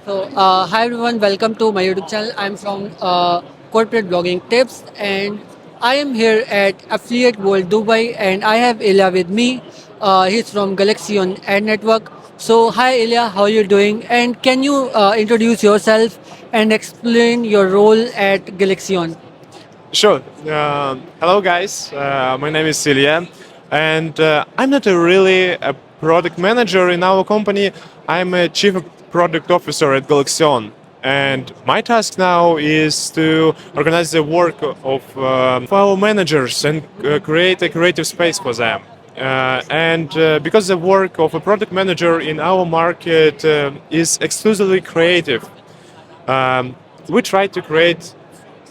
Hi everyone, welcome to my YouTube channel. I'm from Corporate Blogging Tips, and I am here at Affiliate World Dubai, and I have Ilya with me. He's from Galaksion Ad Network. So, hi Ilya, how are you doing? And can you introduce yourself and explain your role at Galaksion? Sure. Hello, guys. My name is Ilya, and I'm not really a product manager in our company. I'm a chief product officer at Galaksion, and my task now is to organize the work of our managers and create a creative space for them. And because the work of a product manager in our market is exclusively creative, um, we try to create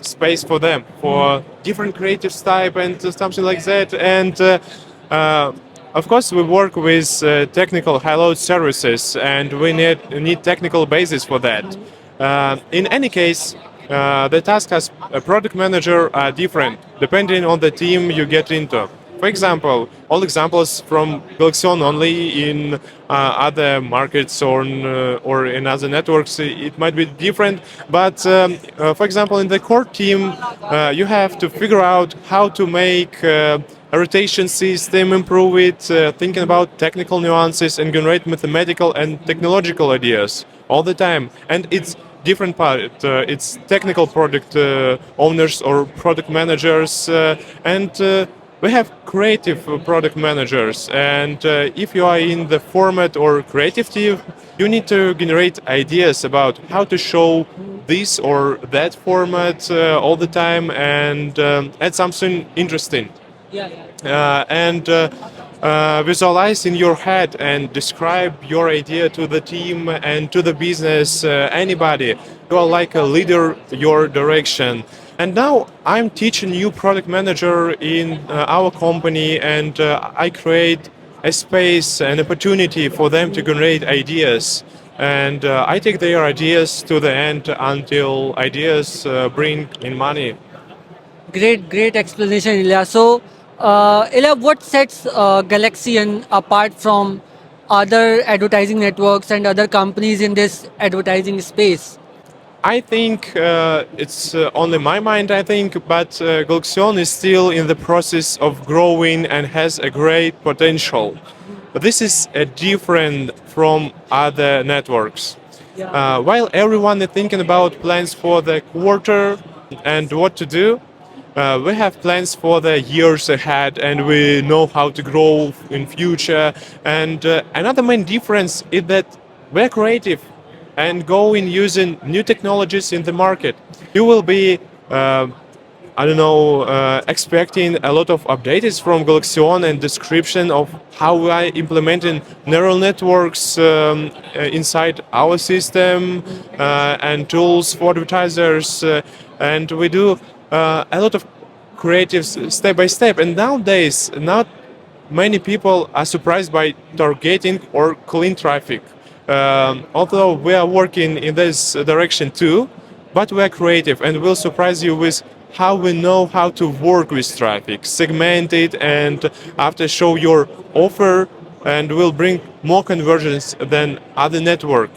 space for them for different creative type and something like that. And uh, of course, we work with technical high-load services, and we need technical basis for that. In any case, the task as a product manager are different depending on the team you get into. For example, all examples from Galaksion only in other markets or in other networks, it might be different. But for example, in the core team, you have to figure out how to make a rotation system, improve it, thinking about technical nuances and generate mathematical and technological ideas all the time. And it's different part. It's technical product owners or product managers, and we have creative product managers. And if you are in the format or creative team, you need to generate ideas about how to show this or that format all the time and add something interesting and visualize in your head and describe your idea to the team and to the business, anybody. You are like a leader, your direction. And now I'm teaching new product manager in our company, and I create a space, an opportunity for them to generate ideas. And I take their ideas to the end until ideas bring in money. Great explanation, Ilya. So, Ilya, what sets Galaxian apart from other advertising networks and other companies in this advertising space? I think it's only my mind, I think, but Galaksion is still in the process of growing and has a great potential. But this is different from other networks. While everyone is thinking about plans for the quarter and what to do, we have plans for the years ahead, and we know how to grow in future. And another main difference is that we're creative and go in using new technologies in the market. You will be, I don't know, expecting a lot of updates from Galaksion and description of how we are implementing neural networks inside our system and tools for advertisers. And we do a lot of creative step by step. And nowadays, not many people are surprised by targeting or clean traffic. Although we are working in this direction too, but we are creative and will surprise you with how we know how to work with traffic, segment it, and after show your offer, and will bring more conversions than other network.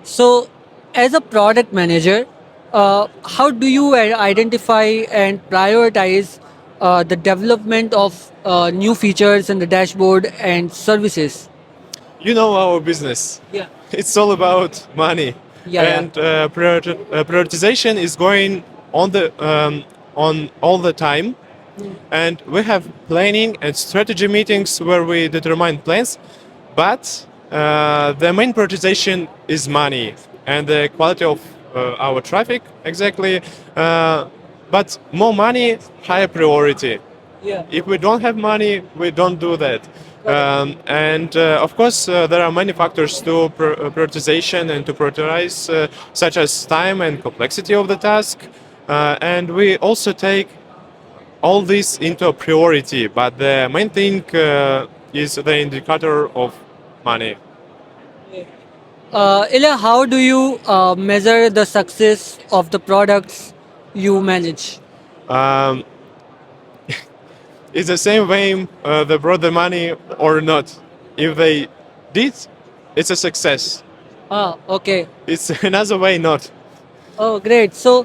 So, as a product manager, how do you identify and prioritize the development of new features in the dashboard and services? You know our business. Yeah. It's all about money, Yeah. and prioritization is going on on all the time. And we have planning and strategy meetings where we determine plans, but the main prioritization is money and the quality of our traffic exactly. But more money, higher priority. Yeah. If we don't have money, we don't do that. And of course, there are many factors to prioritization and to prioritize, such as time and complexity of the task. And we also take all this into a priority, but the main thing is the indicator of money. Ilya, how do you measure the success of the products you manage? Um, it's the same way they brought the money or not. If they did, it's a success. Ah, okay. It's another way not. Oh, great. So,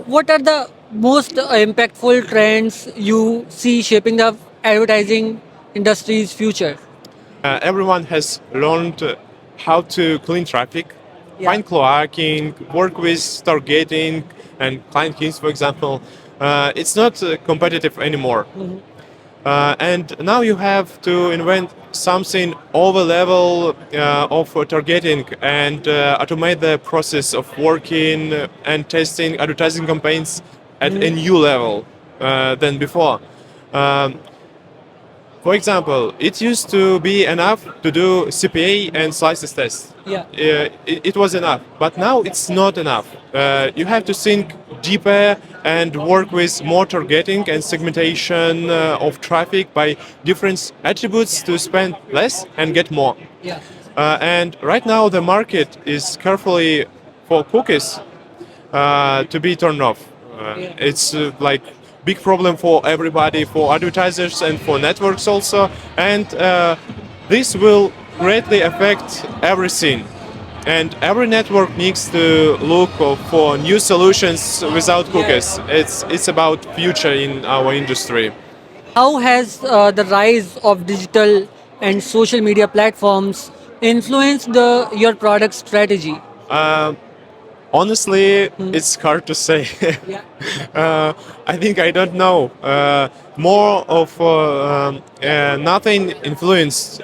what are the most impactful trends you see shaping the advertising industry's future? Everyone has learned how to clean traffic, Yeah. find cloaking, work with targeting and client hints, for example. It's not competitive anymore. And now you have to invent something over level of targeting and automate the process of working and testing advertising campaigns at a new level than before. Um, for example, it used to be enough to do CPA and slices test. Yeah. It was enough, but now it's not enough. You have to think deeper and work with more targeting and segmentation of traffic by different attributes to spend less and get more. Yeah. And right now, the market is carefully for cookies to be turned off. Yeah. It's like big problem for everybody, for advertisers and for networks also, and this will greatly affect everything. And every network needs to look for new solutions without cookies. It's about future in our industry. How has the rise of digital and social media platforms influenced your product strategy? Uh, Honestly, it's hard to say. Yeah. I think I don't know. More of nothing influenced.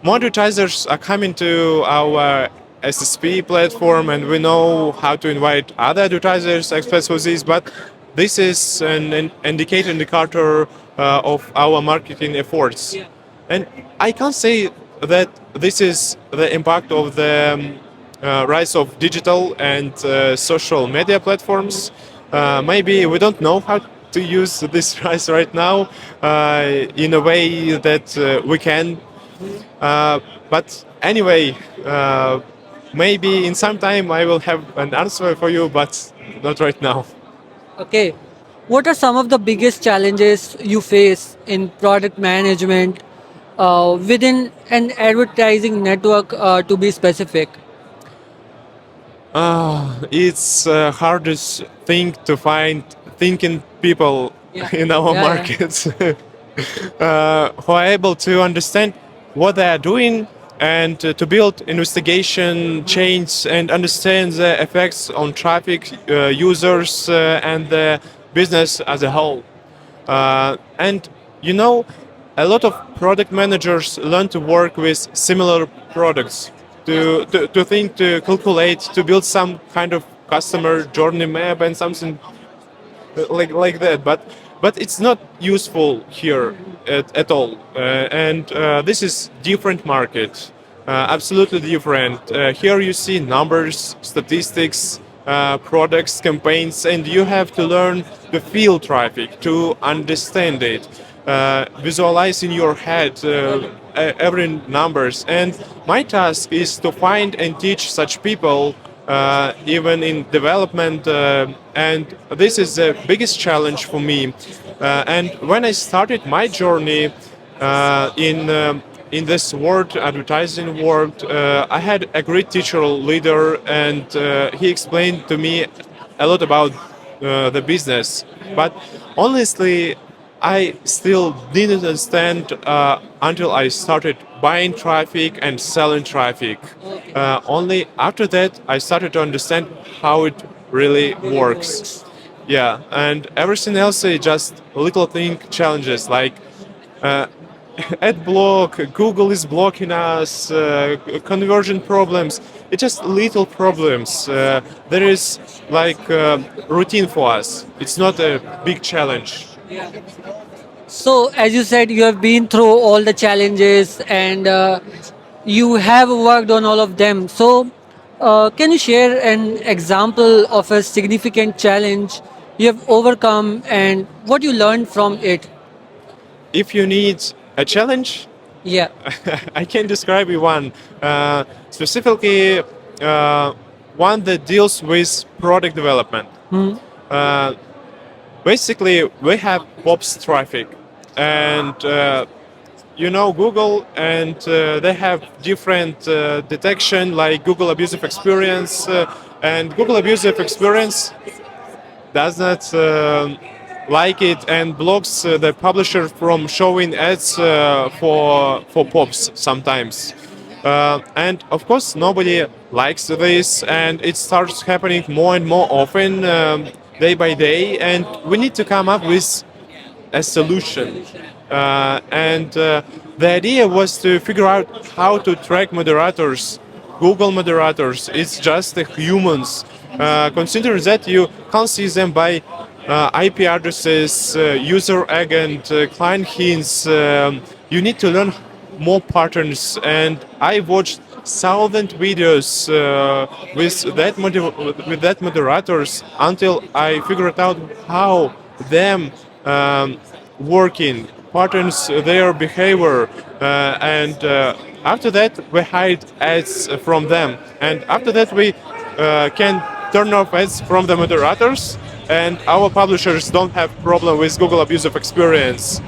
More advertisers are coming to our SSP platform, and we know how to invite other advertisers express for this. But this is an indicator of our marketing efforts, Yeah. and I can't say that this is the impact of the rise of digital and social media platforms. Maybe we don't know how to use this rise right now in a way that we can. But anyway, maybe in some time I will have an answer for you, but not right now. Okay. What are some of the biggest challenges you face in product management within an advertising network, to be specific? It's hardest thing to find thinking people Yeah. in our Yeah, yeah. markets who are able to understand what they are doing and to build investigation chains and understand the effects on traffic, users, and the business as a whole. And you know, a lot of product managers learn to work with similar products, to think, to calculate, to build some kind of customer journey map and something like that. But it's not useful here at all. And this is different market, absolutely different. Here you see numbers, statistics, products, campaigns, and you have to learn the field traffic to understand it, visualize in your head every numbers. And my task is to find and teach such people even in development, and this is the biggest challenge for me. And when I started my journey in this world, advertising world, I had a great teacher leader, and he explained to me a lot about the business. But honestly, I still didn't understand until I started buying traffic and selling traffic. Only after that, I started to understand how it really works. Yeah, and everything else is just little thing challenges like uh, ad block, Google is blocking us, conversion problems. It's just little problems. There is like routine for us. It's not a big challenge. So, as you said, you have been through all the challenges and you have worked on all of them. So, can you share an example of a significant challenge you have overcome and what you learned from it? If you need a challenge, Yeah. I can describe you one. Specifically, one that deals with product development. Uh, Basically, we have POPs traffic, and you know Google, and they have different detection, like Google abusive experience, and Google abusive experience does not like it and blocks the publisher from showing ads for pops sometimes. And of course, nobody likes this, and it starts happening more and more often, day by day. And we need to come up with a solution. And the idea was to figure out how to track moderators. Google moderators, it's just the humans. Consider that you can't see them by IP addresses, user agent, client hints. You need to learn more patterns, and I watched thousand videos with that moderators until I figured out how them working patterns their behavior, and after that we hide ads from them, and after that we can turn off ads from the moderators, and our publishers don't have problem with Google abusive experience.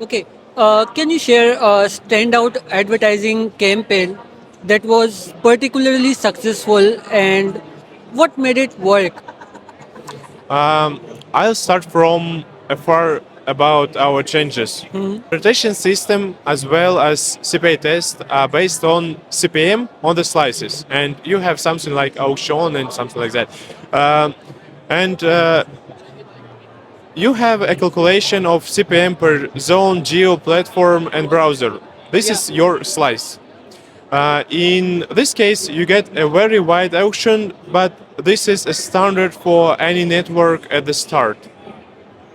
Okay. Can you share a standout advertising campaign that was particularly successful and what made it work? I'll start from afar about our changes. Rotation system as well as CPA test are based on CPM on the slices, and you have something like auction and something like that. And you have a calculation of CPM per zone, geo, platform, and browser. This is your slice. In this case, you get a very wide auction, but this is a standard for any network at the start.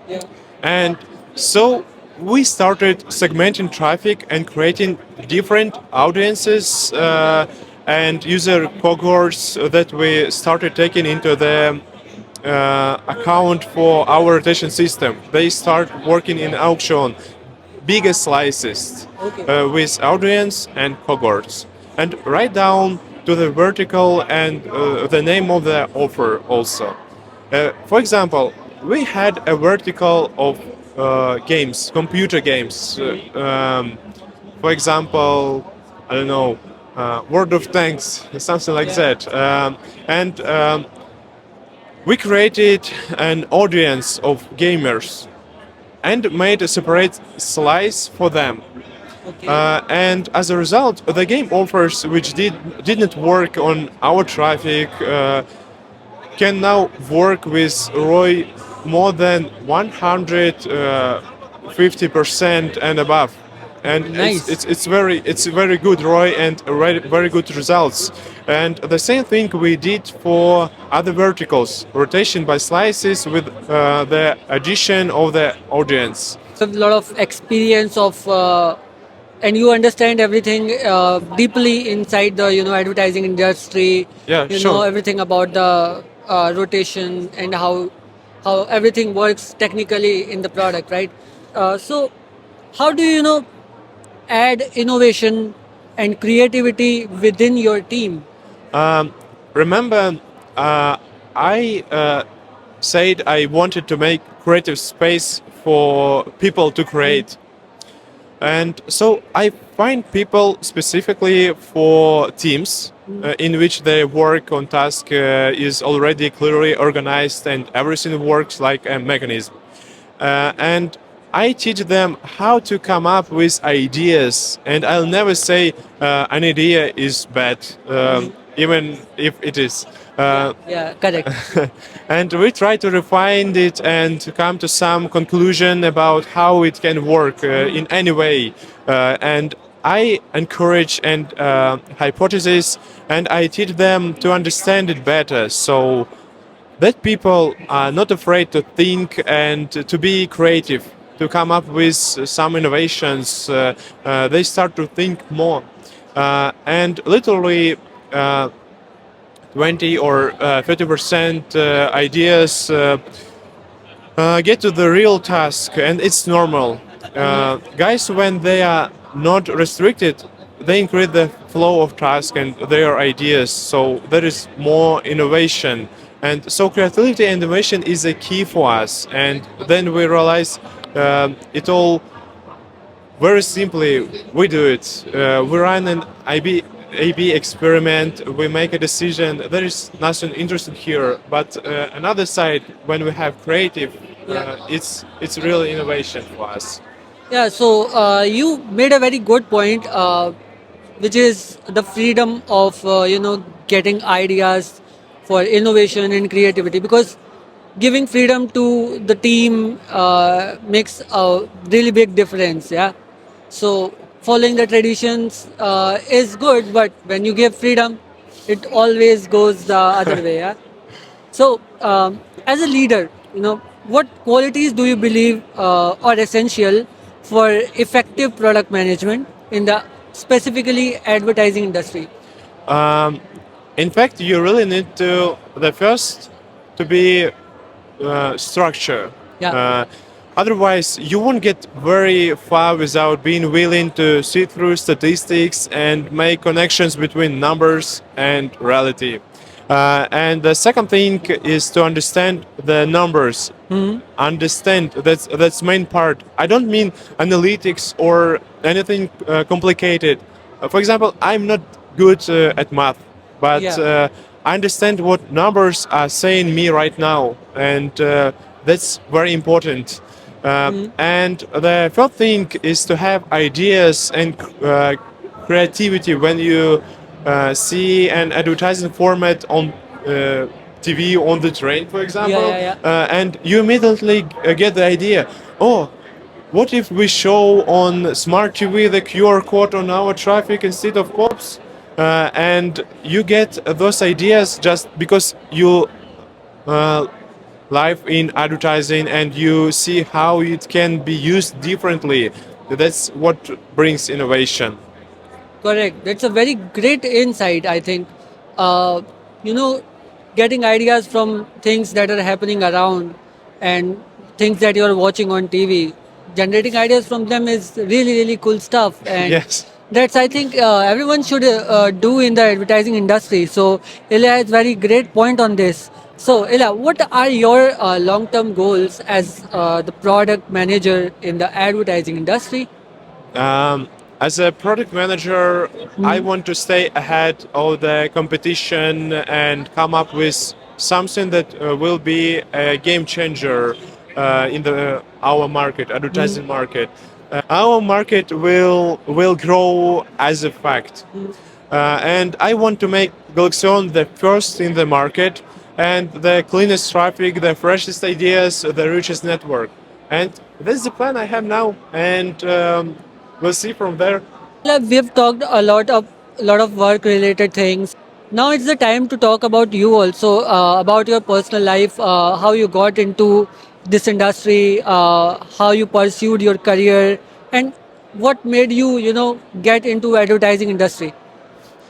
Yeah. And so we started segmenting traffic and creating different audiences and user cohorts that we started taking into the account for our rotation system. They start working in auction, bigger slices Okay. with audience and cohorts, and right down to the vertical and the name of the offer also. For example, we had a vertical of games, computer games. For example, I don't know, World of Tanks, something like that. And we created an audience of gamers and made a separate slice for them. Okay. And as a result, the game offers which didn't work on our traffic can now work with ROI more than 150% and above. And Nice. it's very good ROI and very good results. And the same thing we did for other verticals, rotation by slices with the addition of the audience. So a lot of experience of and you understand everything deeply inside the advertising industry. Yeah, You sure. know everything about the rotation and how everything works technically in the product, right? So how do you add innovation and creativity within your team? Remember, I said I wanted to make creative space for people to create. And so I find people specifically for teams in which their work on task is already clearly organized and everything works like a mechanism. And I teach them how to come up with ideas. And I'll never say an idea is bad, even if it is. Yeah, correct. And we try to refine it and to come to some conclusion about how it can work in any way. And I encourage and hypothesis, and I teach them to understand it better, so that people are not afraid to think and to be creative, to come up with some innovations. They start to think more, and literally. 20 or 30% ideas get to the real task, and it's normal. Guys, when they are not restricted, they increase the flow of task and their ideas, so there is more innovation. And so creativity and innovation is a key for us, and then we realize it all very simply, we do it. We run an AB experiment. We make a decision. There is nothing interesting here. But another side, when we have creative, it's really innovation for us. Yeah, so you made a very good point, which is the freedom of getting ideas for innovation and creativity. Because giving freedom to the team makes a really big difference. Yeah, so following the traditions is good, but when you give freedom, it always goes the other way. Yeah. So, as a leader, what qualities do you believe are essential for effective product management in the specifically advertising industry? Um, in fact, you really need to the first to be structure. Yeah, Uh, Otherwise, you won't get very far without being willing to see through statistics and make connections between numbers and reality. And the second thing is to understand the numbers. Understand that's main part. I don't mean analytics or anything complicated. For example, I'm not good at math, but yeah, I understand what numbers are saying me right now, and that's very important. And the third thing is to have ideas and creativity when you see an advertising format on TV on the train, for yeah, example, yeah, yeah. and you immediately get the idea. Oh, what if we show on smart TV the QR code on our traffic instead of cops? And you get those ideas just because you uh, live in advertising and you see how it can be used differently. That's what brings innovation. Correct. That's a very great insight, I think. Uh, you know, getting ideas from things that are happening around and things that you're watching on TV, generating ideas from them is really, really cool stuff. And Yes. that's, I think, everyone should do in the advertising industry. So, Ilya has very great point on this. So, Ilya, what are your long-term goals as the product manager in the advertising industry? Um, as a product manager, I want to stay ahead of the competition and come up with something that will be a game changer in the our market, advertising market. Our market will grow as a fact, and I want to make Galaksion the first in the market and the cleanest traffic, the freshest ideas, the richest network. And this is the plan I have now, and we'll see from there. We've talked a lot of work related things. Now it's the time to talk about you also, about your personal life, how you got into this industry, how you pursued your career, and what made you, get into advertising industry.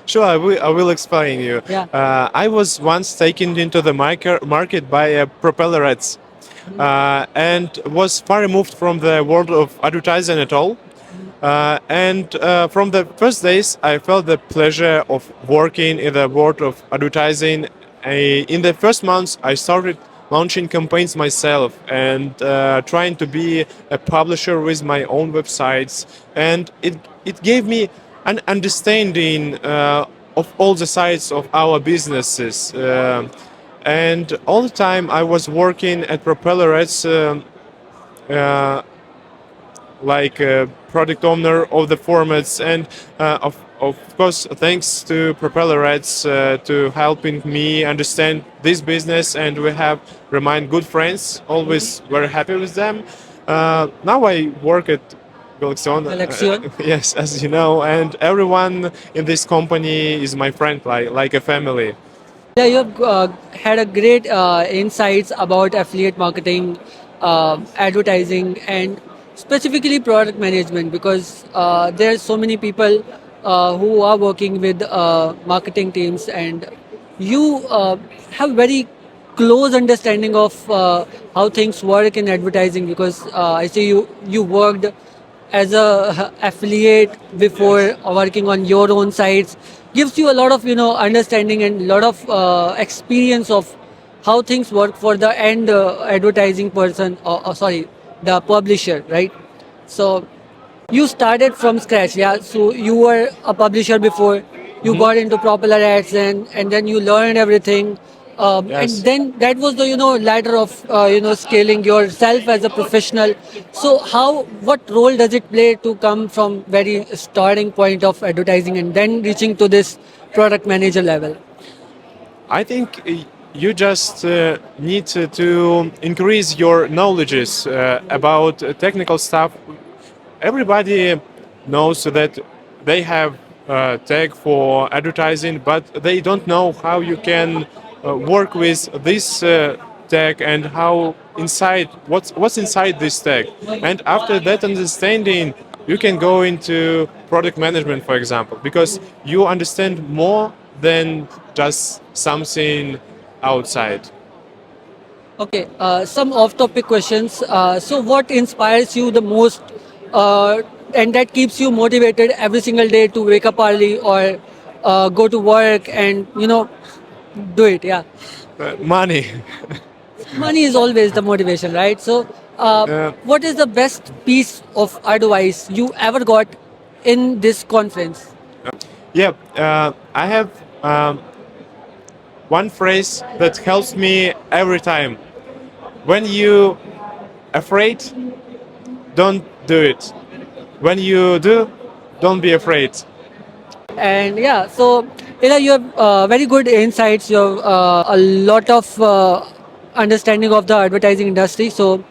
Sure, I will explain you. Yeah. I was once taken into the market by propeller ads and was far removed from the world of advertising at all. And from the first days, I felt the pleasure of working in the world of advertising. In the first months, I started launching campaigns myself and trying to be a publisher with my own websites. And it gave me an understanding of all the sides of our businesses. And all the time I was working at Propeller Ads. Uh, like product owner of the formats, and of course thanks to Propeller Ads to helping me understand this business, and we have remained good friends, always very happy with them. Now I work at Galaksion, Galaksion. yes, as you know, and everyone in this company is my friend, like a family. Yeah, you have had a great insights about affiliate marketing, advertising, and specifically product management because there are so many people who are working with marketing teams, and you have very close understanding of how things work in advertising because I see you worked as a affiliate before working on your own sites gives you a lot of understanding and a lot of experience of how things work for the end advertising person or sorry the publisher, right? So You started from scratch, yeah. So you were a publisher before. You Mhm. got into popular ads, and then you learned everything. And Yes. then that was the ladder of scaling yourself as a professional. So what role does it play to come from very starting point of advertising and then reaching to this product manager level? I think you just need to increase your knowledges about technical stuff. Everybody knows that they have tag for advertising, but they don't know how you can work with this tag and how inside what's inside this tag. And after that understanding, you can go into product management, for example, because you understand more than just something outside. Okay, some off-topic questions. So, what inspires you the most, and that keeps you motivated every single day to wake up early or go to work and do it? Yeah, Money. money is always the motivation, right? So, uh, what is the best piece of advice you ever got in this conference? yeah, I have one phrase that helps me every time. When you afraid, don't do it. When you do, don't be afraid. And yeah, so you have very good insights. You have a lot of understanding of the advertising industry. So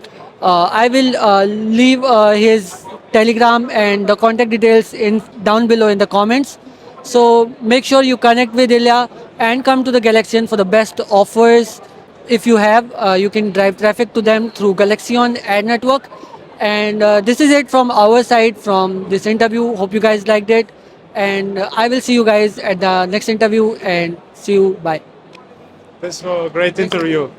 I will leave his telegram and the contact details in down below in the comments. So make sure you connect with Ilya and come to the Galaxian for the best offers. If you have, you can drive traffic to them through Galaksion ad network. And this is it from our side from this interview. Hope you guys liked it. And I will see you guys at the next interview and see you. Bye. Thanks for a great interview.